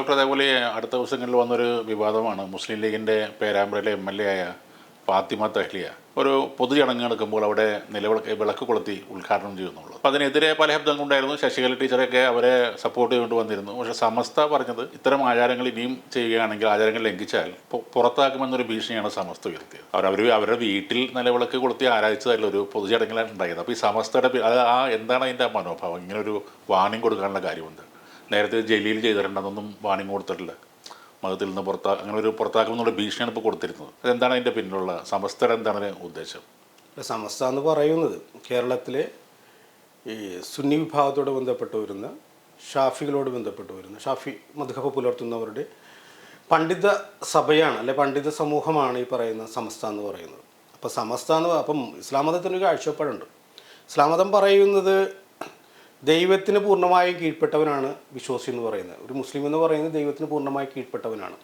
Doctor, അതേപോലെ അടുത്ത ദിവസങ്ങളിൽ വന്നൊരു വിവാദമാണ് മുസ്ലിം ലീഗിൻ്റെ പേരാമ്പ്രയിലെ MLA ആയ ഫാത്തിമ തഹ്ലിയ ഒരു പൊതുചടങ്ങ് നടക്കുമ്പോൾ അവിടെ വിളക്ക് കൊളുത്തി ഉദ്ഘാടനം ചെയ്യുന്നുള്ളത്. അപ്പോൾ അതിനെതിരെ പല ശബ്ദങ്ങളുണ്ടായിരുന്നു. ശശികല ടീച്ചറൊക്കെ അവരെ സപ്പോർട്ട് ചെയ്തുകൊണ്ട് വന്നിരുന്നു. പക്ഷേ സമസ്ത പറഞ്ഞത് ഇത്തരം ആചാരങ്ങൾ ഇനിയും ചെയ്യുകയാണെങ്കിൽ, ആചാരങ്ങൾ ലംഘിച്ചാൽ പുറത്താക്കുമെന്നൊരു ഭീഷണിയാണ് സമസ്ത ഉയർത്തിയത്. അവരുടെ വീട്ടിൽ നിലവിളക്ക് കൊളുത്തി ആരാധിച്ചതല്ല, ഒരു പൊതുചടങ്ങിലാണ് ഉണ്ടായത്. അപ്പോൾ ഈ സമസ്തയുടെ എന്താണ് അതിൻ്റെ മനോഭാവം? ഇങ്ങനൊരു വാണിംഗ് കൊടുക്കാനുള്ള കാര്യമുണ്ട്. നേരത്തെ ജയിലിൽ ചെയ്തിട്ടുണ്ടെന്നൊന്നും വാണിംഗ് കൊടുത്തിട്ടില്ല. മതത്തിൽ നിന്ന് അങ്ങനെ ഒരു പുറത്താക്കുമെന്നുള്ള ഭീഷണിയാണ് ഇപ്പോൾ കൊടുത്തിരുന്നത്. അതെന്താണ് അതിൻ്റെ പിന്നിലുള്ള സമസ്തയുടെ എന്താണ് ഉദ്ദേശം? സമസ്ത എന്ന് പറയുന്നത് കേരളത്തിലെ ഈ സുന്നി വിഭാഗത്തോട് ബന്ധപ്പെട്ട് വരുന്ന ഷാഫികളോട് ബന്ധപ്പെട്ട് വരുന്ന ഷാഫി മദ്ഹബ് പുലർത്തുന്നവരുടെ പണ്ഡിത സഭയാണ്, അല്ലെ പണ്ഡിത സമൂഹമാണ് ഈ പറയുന്ന സമസ്ത എന്ന് പറയുന്നത്. അപ്പോൾ സമസ്ത എന്ന് അപ്പം ഇസ്ലാം മതത്തിനൊരു കാഴ്ചപ്പാടുണ്ട്. ഇസ്ലാം മതം പറയുന്നത് ദൈവത്തിന് പൂർണ്ണമായും കീഴ്പ്പെട്ടവനാണ് വിശ്വാസി എന്ന് പറയുന്നത്. ഒരു മുസ്ലിം എന്ന് പറയുന്നത് ദൈവത്തിന് പൂർണ്ണമായി കീഴ്പ്പെട്ടവനാണ്.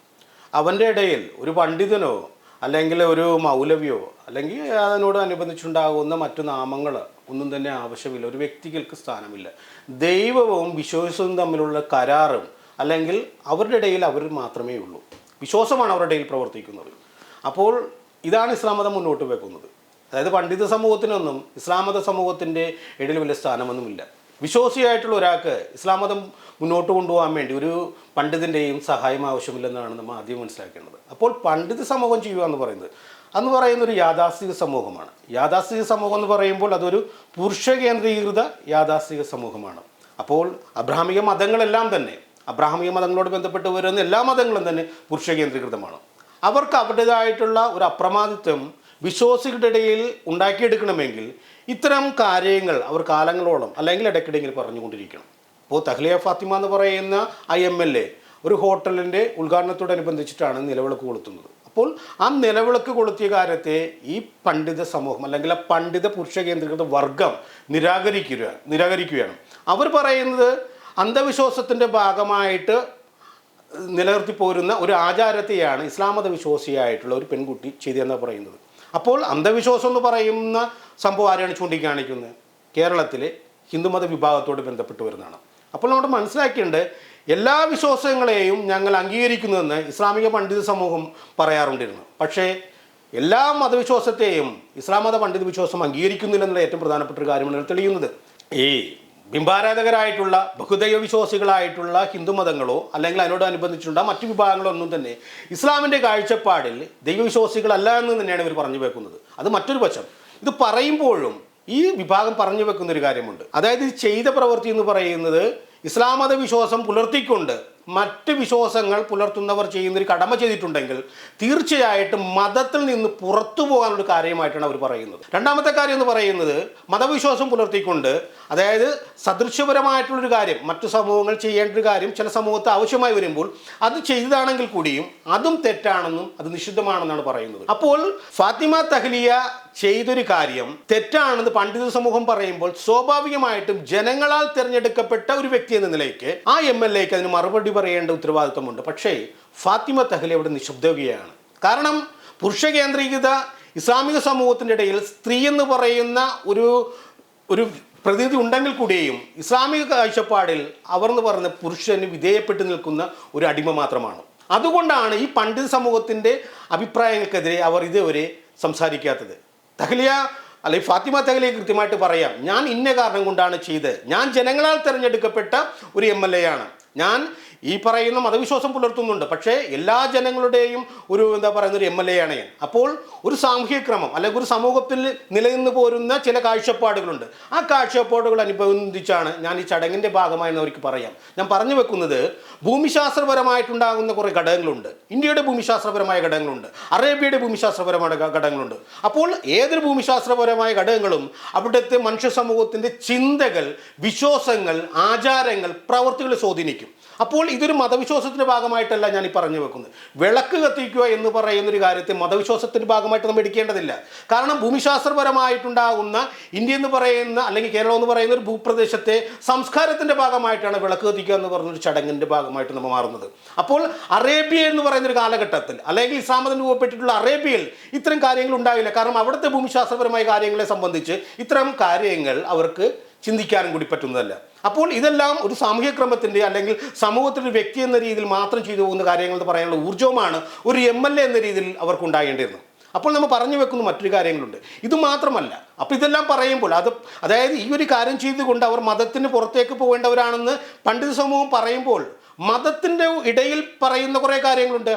അവൻ്റെ ഇടയിൽ ഒരു പണ്ഡിതനോ അല്ലെങ്കിൽ ഒരു മൗലവിയോ അല്ലെങ്കിൽ അതിനോട് അനുബന്ധിച്ചുണ്ടാകുന്ന മറ്റു നാമങ്ങൾ ഒന്നും തന്നെ ആവശ്യമില്ല. ഒരു വ്യക്തികൾക്ക് സ്ഥാനമില്ല. ദൈവവും വിശ്വാസവും തമ്മിലുള്ള കരാറും അല്ലെങ്കിൽ അവരുടെ ഇടയിൽ അവർ മാത്രമേ ഉള്ളൂ. വിശ്വാസമാണ് അവരുടെ ഇടയിൽ പ്രവർത്തിക്കുന്നത്. അപ്പോൾ ഇതാണ് ഇസ്ലാം മതം മുന്നോട്ട് വെക്കുന്നത്. അതായത് പണ്ഡിത സമൂഹത്തിനൊന്നും ഇസ്ലാം മത സമൂഹത്തിൻ്റെ ഇടയിൽ വലിയ സ്ഥാനമൊന്നുമില്ല. വിശ്വാസിയായിട്ടുള്ള ഒരാൾക്ക് ഇസ്ലാം മതം മുന്നോട്ട് കൊണ്ടുപോകാൻ വേണ്ടി ഒരു പണ്ഡിതൻ്റെയും സഹായം ആവശ്യമില്ലെന്നാണ് നമ്മൾ ആദ്യം മനസ്സിലാക്കേണ്ടത്. അപ്പോൾ പണ്ഡിത സമൂഹം ചെയ്യുക എന്ന് പറയുന്ന ഒരു യാഥാസ്ഥിക സമൂഹമാണ്. യാഥാസ്ഥിക സമൂഹം എന്ന് പറയുമ്പോൾ അതൊരു പുരുഷ കേന്ദ്രീകൃത യാഥാസ്ഥിക സമൂഹമാണ്. അപ്പോൾ അബ്രാഹ്മിക മതങ്ങളെല്ലാം തന്നെ, അബ്രാഹ്മിക മതങ്ങളോട് ബന്ധപ്പെട്ട് വരുന്ന എല്ലാ മതങ്ങളും തന്നെ പുരുഷ കേന്ദ്രീകൃതമാണ്. അവർക്ക് അവരുടേതായിട്ടുള്ള ഒരു അപ്രമാദിത്വം വിശ്വാസികളുടെ ഇടയിൽ ഉണ്ടാക്കിയെടുക്കണമെങ്കിൽ ഇത്തരം കാര്യങ്ങൾ അവർ കാലങ്ങളോളം അല്ലെങ്കിൽ ഇടയ്ക്കിടെങ്കിൽ പറഞ്ഞുകൊണ്ടിരിക്കണം. ഇപ്പോൾ തഹ്ലിയ ഫാത്തിമ എന്ന് പറയുന്ന MLA ഒരു ഹോട്ടലിൻ്റെ ഉദ്ഘാടനത്തോടനുബന്ധിച്ചിട്ടാണ് നിലവിളക്ക് കൊളുത്തുന്നത്. അപ്പോൾ ആ നിലവിളക്ക് കൊളുത്തിയ കാര്യത്തെ ഈ പണ്ഡിത സമൂഹം അല്ലെങ്കിൽ ആ പണ്ഡിത പുരുഷ കേന്ദ്രീകൃത വർഗം നിരാകരിക്കുകയാണ്. അവർ പറയുന്നത് അന്ധവിശ്വാസത്തിൻ്റെ ഭാഗമായിട്ട് നിലനിർത്തിപ്പോരുന്ന ഒരു ആചാരത്തെയാണ് ഇസ്ലാം മത വിശ്വാസിയായിട്ടുള്ള ഒരു പെൺകുട്ടി ചെയ്തതെന്നാണ് പറയുന്നത്. അപ്പോൾ അന്ധവിശ്വാസം എന്ന് പറയുന്ന സംഭവം ആരെയാണ് ചൂണ്ടിക്കാണിക്കുന്നത്? കേരളത്തിലെ ഹിന്ദുമത വിഭാഗത്തോട് ബന്ധപ്പെട്ട് വരുന്നതാണ്. അപ്പോൾ നമ്മൾ മനസ്സിലാക്കേണ്ടത് എല്ലാ വിശ്വാസങ്ങളെയും ഞങ്ങൾ അംഗീകരിക്കുന്നതെന്ന് ഇസ്ലാമിക പണ്ഡിത സമൂഹം പറയാറുണ്ടിരുന്നു. പക്ഷേ എല്ലാ മതവിശ്വാസത്തെയും ഇസ്ലാം മത പണ്ഡിത വിശ്വാസം അംഗീകരിക്കുന്നില്ലെന്നുള്ള ഏറ്റവും പ്രധാനപ്പെട്ട ഒരു കാര്യമാണ് തെളിയുന്നത്. ഈ ബിംബാരാധകരായിട്ടുള്ള ബഹുദൈവ വിശ്വാസികളായിട്ടുള്ള ഹിന്ദുമതങ്ങളോ അല്ലെങ്കിൽ അതിനോടനുബന്ധിച്ചുള്ള മറ്റു വിഭാഗങ്ങളോ ഒന്നും തന്നെ ഇസ്ലാമിൻ്റെ കാഴ്ചപ്പാടിൽ ദൈവവിശ്വാസികളല്ല എന്ന് തന്നെയാണ് ഇവർ പറഞ്ഞു വെക്കുന്നത്. അത് മറ്റൊരു പക്ഷം. ഇത് പറയുമ്പോഴും ഈ വിഭാഗം പറഞ്ഞു വെക്കുന്നൊരു കാര്യമുണ്ട്. അതായത് ഈ ചെയ്ത പ്രവൃത്തി എന്ന് പറയുന്നത് ഇസ്ലാം മത വിശ്വാസം പുലർത്തിക്കൊണ്ട് മറ്റ് വിശ്വാസങ്ങൾ പുലർത്തുന്നവർ ചെയ്യുന്നൊരു കടമ ചെയ്തിട്ടുണ്ടെങ്കിൽ തീർച്ചയായിട്ടും മതത്തിൽ നിന്ന് പുറത്തു പോകാനൊരു കാര്യമായിട്ടാണ് അവർ പറയുന്നത്. രണ്ടാമത്തെ കാര്യം എന്ന് പറയുന്നത് മതവിശ്വാസം പുലർത്തിക്കൊണ്ട്, അതായത് സദൃശ്യപരമായിട്ടുള്ളൊരു കാര്യം മറ്റു സമൂഹങ്ങൾ ചെയ്യേണ്ട ഒരു കാര്യം ചില സമൂഹത്തെ ആവശ്യമായി വരുമ്പോൾ അത് ചെയ്തതാണെങ്കിൽ കൂടിയും അതും തെറ്റാണെന്നും അത് നിഷിദ്ധമാണെന്നാണ് പറയുന്നത്. അപ്പോൾ ഫാത്തിമ തഹ്ലിയ ചെയ്തൊരു കാര്യം തെറ്റാണെന്ന് പണ്ഡിത സമൂഹം പറയുമ്പോൾ സ്വാഭാവികമായിട്ടും ജനങ്ങളാൽ തിരഞ്ഞെടുക്കപ്പെട്ട ഒരു വ്യക്തി എന്ന നിലയ്ക്ക് ആ MLAക്ക് അതിന് മറുപടി പറയേണ്ട ഉത്തരവാദിത്വമുണ്ട്. പക്ഷേ ഫാത്തിമ തഹ്ലിയ ഇവിടെ നിശബ്ദവുകയാണ്. കാരണം പുരുഷ കേന്ദ്രീകൃത ഇസ്ലാമിക സമൂഹത്തിൻ്റെ ഇടയിൽ സ്ത്രീ എന്ന് പറയുന്ന ഒരു പ്രതിനിധി ഉണ്ടെങ്കിൽ കൂടിയും ഇസ്ലാമിക കാഴ്ചപ്പാടിൽ അവർ എന്ന് പറയുന്ന പുരുഷന് വിധേയപ്പെട്ട് നിൽക്കുന്ന ഒരു അടിമ മാത്രമാണ്. അതുകൊണ്ടാണ് ഈ പണ്ഡിത സമൂഹത്തിൻ്റെ അഭിപ്രായങ്ങൾക്കെതിരെ അവർ ഇതുവരെ സംസാരിക്കാത്തത്. തഹ്ലിയ അല്ലെങ്കിൽ ഫാത്തിമ തഹ്ലിയ കൃത്യമായിട്ട് പറയാം, ഞാൻ ഇന്ന കാരണം കൊണ്ടാണ് ചെയ്തത്. ഞാൻ ജനങ്ങളാൽ തിരഞ്ഞെടുക്കപ്പെട്ട ഒരു MLA ആണ്. ഞാൻ ഈ പറയുന്ന മതവിശ്വാസം പുലർത്തുന്നുണ്ട്. പക്ഷേ എല്ലാ ജനങ്ങളുടെയും ഒരു ഒരു MLA ആണ് ഞാൻ. അപ്പോൾ ഒരു സാമൂഹിക ക്രമം അല്ലെങ്കിൽ ഒരു സമൂഹത്തിൽ നിലനിന്ന് പോരുന്ന ചില കാഴ്ചപ്പാടുകളുണ്ട്. ആ കാഴ്ചപ്പാടുകൾ അനുബന്ധിച്ചാണ് ഞാൻ ഈ ചടങ്ങിൻ്റെ ഭാഗമായെന്ന് അവർക്ക് പറയാം. ഞാൻ പറഞ്ഞു വെക്കുന്നത് ഭൂമിശാസ്ത്രപരമായിട്ടുണ്ടാകുന്ന കുറേ ഘടകങ്ങളുണ്ട്. ഇന്ത്യയുടെ ഭൂമിശാസ്ത്രപരമായ ഘടകങ്ങളുണ്ട്, അറേബ്യയുടെ ഭൂമിശാസ്ത്രപരമായ ഘടകങ്ങളുണ്ട്. അപ്പോൾ ഏതൊരു ഭൂമിശാസ്ത്രപരമായ ഘടകങ്ങളും അവിടുത്തെ മനുഷ്യ സമൂഹത്തിൻ്റെ ചിന്തകൾ, വിശ്വാസങ്ങൾ, ആചാരങ്ങൾ, പ്രവൃത്തികൾ സ്വാധീനിക്കും. അപ്പോൾ ഇതൊരു മതവിശ്വാസത്തിൻ്റെ ഭാഗമായിട്ടല്ല ഞാൻ ഈ പറഞ്ഞു വെക്കുന്നത്. വിളക്ക് കത്തിക്കുക എന്ന് പറയുന്നൊരു കാര്യത്തെ മതവിശ്വാസത്തിൻ്റെ ഭാഗമായിട്ട് നമ്മൾ എടുക്കേണ്ടതില്ല. കാരണം ഭൂമിശാസ്ത്രപരമായിട്ടുണ്ടാകുന്ന ഇന്ത്യ എന്ന് പറയുന്ന അല്ലെങ്കിൽ കേരളം എന്ന് പറയുന്ന ഒരു ഭൂപ്രദേശത്തെ സംസ്കാരത്തിൻ്റെ ഭാഗമായിട്ടാണ് വിളക്ക് കത്തിക്കുക എന്ന് പറഞ്ഞൊരു ചടങ്ങിൻ്റെ ഭാഗമായിട്ട് നമ്മൾ മാറുന്നത്. അപ്പോൾ അറേബ്യ എന്ന് പറയുന്നൊരു കാലഘട്ടത്തിൽ അല്ലെങ്കിൽ ഇസ്ലാം മതം രൂപപ്പെട്ടിട്ടുള്ള അറേബ്യയിൽ ഇത്തരം കാര്യങ്ങൾ ഉണ്ടാവില്ല. കാരണം അവിടുത്തെ ഭൂമിശാസ്ത്രപരമായ കാര്യങ്ങളെ സംബന്ധിച്ച് ഇത്തരം കാര്യങ്ങൾ അവർക്ക് ചിന്തിക്കാനും കൂടി പറ്റുന്നതല്ല. അപ്പോൾ ഇതെല്ലാം ഒരു സാമൂഹ്യ ക്രമത്തിൻ്റെ അല്ലെങ്കിൽ സമൂഹത്തിൻ്റെ വ്യക്തി എന്ന രീതിയിൽ മാത്രം ചെയ്തു പോകുന്ന കാര്യങ്ങൾ എന്ന് പറയാനുള്ള ഊർജ്ജവുമാണ് ഒരു MLA എന്ന രീതിയിൽ അവർക്കുണ്ടാകേണ്ടിയിരുന്നത്. അപ്പോൾ നമ്മൾ പറഞ്ഞു വെക്കുന്ന മറ്റൊരു കാര്യങ്ങളുണ്ട്. ഇത് മാത്രമല്ല, അപ്പോൾ ഇതെല്ലാം പറയുമ്പോൾ അതായത് ഈ ഒരു കാര്യം ചെയ്തുകൊണ്ട് അവർ മതത്തിന് പുറത്തേക്ക് പോകേണ്ടവരാണെന്ന് പണ്ഡിത സമൂഹം പറയുമ്പോൾ മതത്തിൻ്റെ ഇടയിൽ പറയുന്ന കുറേ കാര്യങ്ങളുണ്ട്.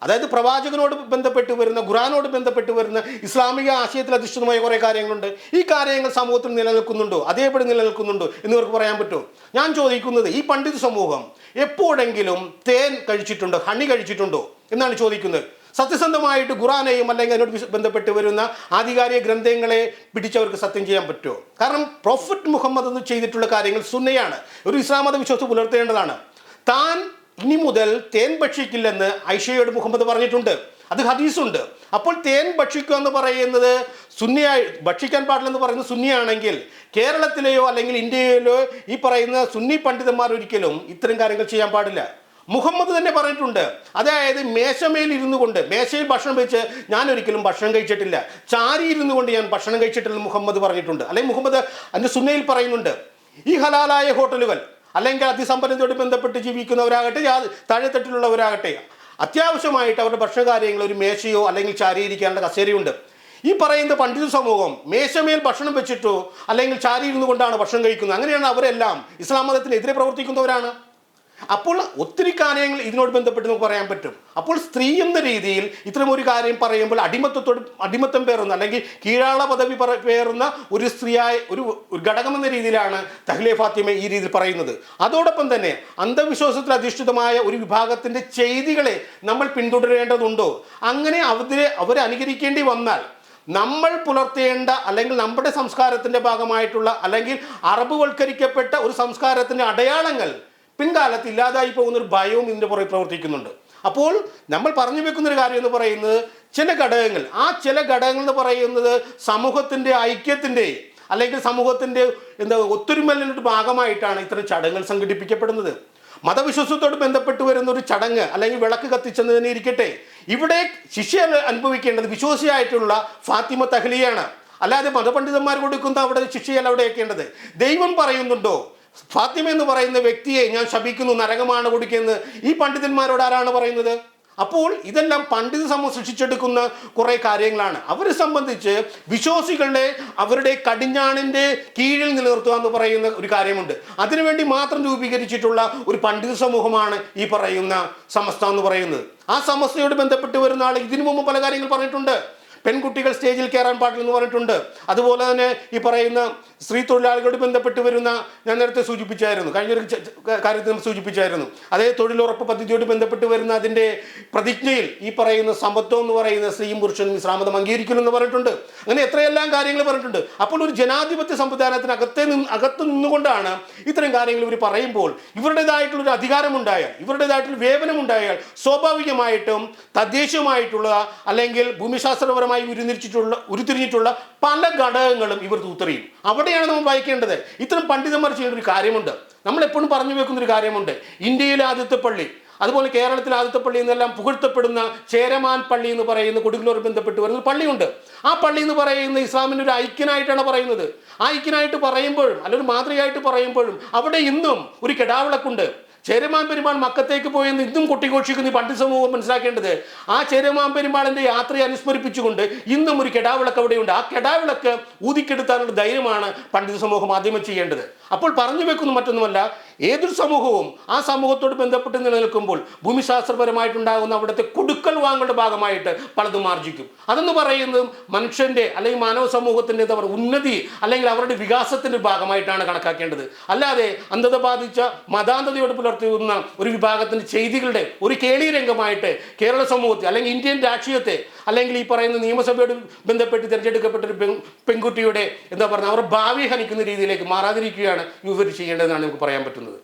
അതായത് പ്രവാചകനോട് ബന്ധപ്പെട്ട് വരുന്ന, ഖുറാനോട് ബന്ധപ്പെട്ട് വരുന്ന ഇസ്ലാമിക ആശയത്തിൽ അധിഷ്ഠിതമായ കുറേ കാര്യങ്ങളുണ്ട്. ഈ കാര്യങ്ങൾ സമൂഹത്തിൽ നിലനിൽക്കുന്നുണ്ടോ, അതേപടി നിലനിൽക്കുന്നുണ്ടോ എന്നിവർക്ക് പറയാൻ പറ്റുമോ? ഞാൻ ചോദിക്കുന്നത്, ഈ പണ്ഡിത സമൂഹം എപ്പോഴെങ്കിലും തേൻ കഴിച്ചിട്ടുണ്ടോ, ഹണി കഴിച്ചിട്ടുണ്ടോ എന്നാണ് ചോദിക്കുന്നത്. സത്യസന്ധമായിട്ട് ഖുറാനെയും അല്ലെങ്കിൽ അതിനോട് ബന്ധപ്പെട്ട് വരുന്ന ആധികാരിക ഗ്രന്ഥങ്ങളെ പിടിച്ചവർക്ക് സത്യം ചെയ്യാൻ പറ്റുമോ? കാരണം പ്രൊഫറ്റ് മുഹമ്മദ് എന്ന് ചെയ്തിട്ടുള്ള കാര്യങ്ങൾ സുന്നയാണ്, ഒരു ഇസ്ലാം മത വിശ്വാസം പുലർത്തേണ്ടതാണ്. താൻ ഇനി മുതൽ തേൻ ഭക്ഷിക്കില്ലെന്ന് ഐഷയോട് മുഹമ്മദ് പറഞ്ഞിട്ടുണ്ട്, അത് ഹദീസുണ്ട്. അപ്പോൾ തേൻ ഭക്ഷിക്കുക എന്ന് പറയുന്നത് സുന്നിയായി ഭക്ഷിക്കാൻ പാടില്ലെന്ന് പറയുന്നത് സുന്നിയാണെങ്കിൽ കേരളത്തിലെയോ അല്ലെങ്കിൽ ഇന്ത്യയിലോ ഈ പറയുന്ന സുന്നി പണ്ഡിതന്മാർ ഒരിക്കലും ഇത്തരം കാര്യങ്ങൾ ചെയ്യാൻ പാടില്ല. മുഹമ്മദ് തന്നെ പറഞ്ഞിട്ടുണ്ട്, അതായത് മേശമേൽ ഇരുന്നു കൊണ്ട്, മേശയിൽ ഭക്ഷണം വെച്ച് ഞാൻ ഒരിക്കലും ഭക്ഷണം കഴിച്ചിട്ടില്ല, ചാരി ഇരുന്നു കൊണ്ട് ഞാൻ ഭക്ഷണം കഴിച്ചിട്ടില്ലെന്ന് മുഹമ്മദ് പറഞ്ഞിട്ടുണ്ട്. അല്ലെങ്കിൽ മുഹമ്മദ് അതിൻ്റെ സുന്നയിൽ പറയുന്നുണ്ട്. ഈ ഹലാലായ ഹോട്ടലുകൾ അല്ലെങ്കിൽ അതിസമ്പന്നതയോട് ബന്ധപ്പെട്ട് ജീവിക്കുന്നവരാകട്ടെ, താഴെത്തട്ടിലുള്ളവരാകട്ടെ, അത്യാവശ്യമായിട്ട് അവരുടെ ഭക്ഷണകാര്യങ്ങൾ ഒരു മേശയോ അല്ലെങ്കിൽ ചാരിയിരിക്കാനുള്ള കസേരയുണ്ട്. ഈ പറയുന്ന പണ്ഡിത സമൂഹം മേശമേൽ ഭക്ഷണം വെച്ചിട്ടോ അല്ലെങ്കിൽ ചാരി ഇരുന്നു കൊണ്ടാണ് ഭക്ഷണം കഴിക്കുന്നത്. അങ്ങനെയാണ് അവരെല്ലാം ഇസ്ലാം മതത്തിനെതിരെ പ്രവർത്തിക്കുന്നവരാണ്. അപ്പോൾ ഒത്തിരി കാര്യങ്ങൾ ഇതിനോട് ബന്ധപ്പെട്ട് നമുക്ക് പറയാൻ പറ്റും. അപ്പോൾ സ്ത്രീ എന്ന രീതിയിൽ ഇത്തരം ഒരു കാര്യം പറയുമ്പോൾ അടിമത്തം പേറുന്ന അല്ലെങ്കിൽ കീഴാള പദവി പേറുന്ന ഒരു സ്ത്രീയായ ഒരു ഘടകം എന്ന രീതിയിലാണ് തഹ്ലിയ ഫാത്തിമ ഈ രീതിയിൽ പറയുന്നത്. അതോടൊപ്പം തന്നെ അന്ധവിശ്വാസത്തിൽ അധിഷ്ഠിതമായ ഒരു വിഭാഗത്തിൻ്റെ ചെയ്തികളെ നമ്മൾ പിന്തുടരേണ്ടതുണ്ടോ? അങ്ങനെ അവരെ അനുകരിക്കേണ്ടി വന്നാൽ നമ്മൾ പുലർത്തേണ്ട അല്ലെങ്കിൽ നമ്മുടെ സംസ്കാരത്തിൻ്റെ ഭാഗമായിട്ടുള്ള അല്ലെങ്കിൽ അറബുവൽക്കരിക്കപ്പെട്ട ഒരു സംസ്കാരത്തിൻ്റെ അടയാളങ്ങൾ പിൻകാലത്ത് ഇല്ലാതായി പോകുന്നൊരു ഭയവും ഇതിൻ്റെ പുറകെ പ്രവർത്തിക്കുന്നുണ്ട്. അപ്പോൾ നമ്മൾ പറഞ്ഞു വെക്കുന്നൊരു കാര്യം എന്ന് പറയുന്നത് ചില ഘടകങ്ങൾ, ആ ചില ഘടകങ്ങൾ എന്ന് പറയുന്നത് സമൂഹത്തിൻ്റെ ഐക്യത്തിൻ്റെ അല്ലെങ്കിൽ സമൂഹത്തിൻ്റെ ഒത്തൊരുമലിൻ്റെ ഭാഗമായിട്ടാണ് ഇത്തരം ചടങ്ങുകൾ സംഘടിപ്പിക്കപ്പെടുന്നത്. മതവിശ്വാസത്തോട് ബന്ധപ്പെട്ട് വരുന്ന ഒരു ചടങ്ങ് അല്ലെങ്കിൽ വിളക്ക് കത്തിച്ചെന്ന് തന്നെ ഇരിക്കട്ടെ, ഇവിടെ ശിക്ഷ അനുഭവിക്കേണ്ടത് വിശ്വാസിയായിട്ടുള്ള ഫാത്തിമ തഹ്ലിയാണ്, അല്ലാതെ മതപണ്ഡിതന്മാർ കൊടുക്കുന്ന അവിടെ ശിക്ഷയല്ല അവിടെ വെക്കേണ്ടത്. ദൈവം പറയുന്നുണ്ടോ ഫാത്തിമ എന്ന് പറയുന്ന വ്യക്തിയെ ഞാൻ ശപിക്കുന്നു, നരകമാണ് കൊടുക്കുന്നത്? ഈ പണ്ഡിതന്മാരോട് ആരാണ് പറയുന്നത്? അപ്പോൾ ഇതെല്ലാം പണ്ഡിത സമൂഹം സൃഷ്ടിച്ചെടുക്കുന്ന കുറേ കാര്യങ്ങളാണ്. അവരെ സംബന്ധിച്ച് വിശ്വാസികളെ അവരുടെ കടിഞ്ഞാണിൻ്റെ കീഴിൽ നിലനിർത്തുക എന്ന് പറയുന്ന ഒരു കാര്യമുണ്ട്. അതിനുവേണ്ടി മാത്രം രൂപീകരിച്ചിട്ടുള്ള ഒരു പണ്ഡിത സമൂഹമാണ് ഈ പറയുന്ന സമസ്ത എന്ന് പറയുന്നത്. ആ സമസ്തയോട് ബന്ധപ്പെട്ട് വരുന്ന ആൾ ഇതിനു മുമ്പ് പല കാര്യങ്ങൾ പറഞ്ഞിട്ടുണ്ട്. പെൺകുട്ടികൾ സ്റ്റേജിൽ കയറാൻ പാടില്ലെന്ന് പറഞ്ഞിട്ടുണ്ട്. അതുപോലെ തന്നെ ഈ പറയുന്ന സ്ത്രീ തൊഴിലാളികളോട് ബന്ധപ്പെട്ട് വരുന്ന, ഞാൻ നേരത്തെ സൂചിപ്പിച്ചായിരുന്നു, കഴിഞ്ഞൊരു കാര്യത്തിൽ സൂചിപ്പിച്ചായിരുന്നു, അതേ തൊഴിലുറപ്പ് പദ്ധതിയോട് ബന്ധപ്പെട്ട് വരുന്ന അതിൻ്റെ പ്രതിജ്ഞയിൽ ഈ പറയുന്ന സമത്വം എന്ന് പറയുന്ന സ്ത്രീയും പുരുഷനും ഇസ്ലാം മതം അംഗീകരിക്കുമെന്ന് പറഞ്ഞിട്ടുണ്ട്. അങ്ങനെ എത്രയെല്ലാം കാര്യങ്ങൾ പറഞ്ഞിട്ടുണ്ട്. അപ്പോൾ ഒരു ജനാധിപത്യ സംവിധാനത്തിന് അകത്ത് നിന്നുകൊണ്ടാണ് ഇത്തരം കാര്യങ്ങൾ ഇവർ പറയുമ്പോൾ ഇവരുടേതായിട്ടുള്ളൊരു അധികാരമുണ്ടായാൽ, ഇവരുടേതായിട്ടുള്ള വേതനമുണ്ടായാൽ സ്വാഭാവികമായിട്ടും തദ്ദേശീയമായിട്ടുള്ള അല്ലെങ്കിൽ ഭൂമിശാസ്ത്രപരമായി ഉരുത്തിരിഞ്ഞിട്ടുള്ള പല ഘടകങ്ങളും ഇവർ തൂത്തെറിയും. അവിടെയാണ് നമ്മൾ വായിക്കേണ്ടത്. ഇത്തരം പണ്ഡിതന്മാർ ചെയ്യുന്ന ഒരു കാര്യമുണ്ട്, നമ്മളെപ്പോഴും പറഞ്ഞു വെക്കുന്നൊരു കാര്യമുണ്ട്. ഇന്ത്യയിലെ ആദ്യത്തെ പള്ളി, അതുപോലെ കേരളത്തിലെ ആദ്യത്തെ പള്ളി എന്നെല്ലാം പുകഴ്ത്തപ്പെടുന്ന ചേരമാൻ പള്ളി എന്ന് പറയുന്ന കൊടുങ്ങല്ലൂർ ബന്ധപ്പെട്ട് വരുന്ന പള്ളിയുണ്ട്. ആ പള്ളി എന്ന് പറയുന്ന ഇസ്ലാമിൻ്റെ ഒരു ഐക്യനായിട്ടാണ് പറയുന്നത്. ആ ഐക്യനായിട്ട് പറയുമ്പോഴും അല്ലെങ്കിൽ മാതൃകയായിട്ട് പറയുമ്പോഴും അവിടെ ഇന്നും ഒരു കെടാവിളക്കുണ്ട്. ചേരമാൻ പെരുമാൾ മക്കത്തേക്ക് പോയെന്ന് ഇന്നും കൊട്ടിഘോഷിക്കുന്ന ഈ പണ്ഡിത സമൂഹം മനസ്സിലാക്കേണ്ടത്, ആ ചേരമാൻ പെരുമാളിൻ്റെ യാത്രയെ അനുസ്മരിപ്പിച്ചുകൊണ്ട് ഇന്നും ഒരു കെടാവിളക്ക് അവിടെയുണ്ട്. ആ കെടാവിളക്ക് ഊതിക്കെടുത്താനുള്ള ധൈര്യമാണ് പണ്ഡിത സമൂഹം ആദ്യമേ ചെയ്യേണ്ടത്. അപ്പോൾ പറഞ്ഞു വെക്കുന്ന മറ്റൊന്നുമല്ല, ഏതൊരു സമൂഹവും ആ സമൂഹത്തോട് ബന്ധപ്പെട്ട് നിലനിൽക്കുമ്പോൾ ഭൂമിശാസ്ത്രപരമായിട്ടുണ്ടാകുന്ന അവിടുത്തെ കൊടുക്കൽ വാങ്ങുകളുടെ ഭാഗമായിട്ട് പലതും ആർജിക്കും. അതെന്ന് പറയുന്നത് മനുഷ്യൻ്റെ അല്ലെങ്കിൽ മാനവ സമൂഹത്തിൻ്റെ ഉന്നതി അല്ലെങ്കിൽ അവരുടെ വികാസത്തിൻ്റെ ഭാഗമായിട്ടാണ് കണക്കാക്കേണ്ടത്. അല്ലാതെ അന്ധത ബാധിച്ച മതാന്ധതയോട് പുലർത്തുന്ന ഒരു വിഭാഗത്തിൻ്റെ ചെയ്തികളുടെ ഒരു കേളി രംഗമായിട്ട് കേരള സമൂഹത്തെ അല്ലെങ്കിൽ ഇന്ത്യൻ രാഷ്ട്രീയത്തെ അല്ലെങ്കിൽ ഈ പറയുന്ന നിയമസഭയോട് ബന്ധപ്പെട്ട് തിരഞ്ഞെടുക്കപ്പെട്ട ഒരു പെൺകുട്ടിയുടെ അവർ ഭാവി ഹനിക്കുന്ന രീതിയിലേക്ക് മാറാതിരിക്കുകയാണ് ഇവർ ചെയ്യേണ്ടതെന്നാണ് നമുക്ക് പറയാൻ പറ്റുന്നത്.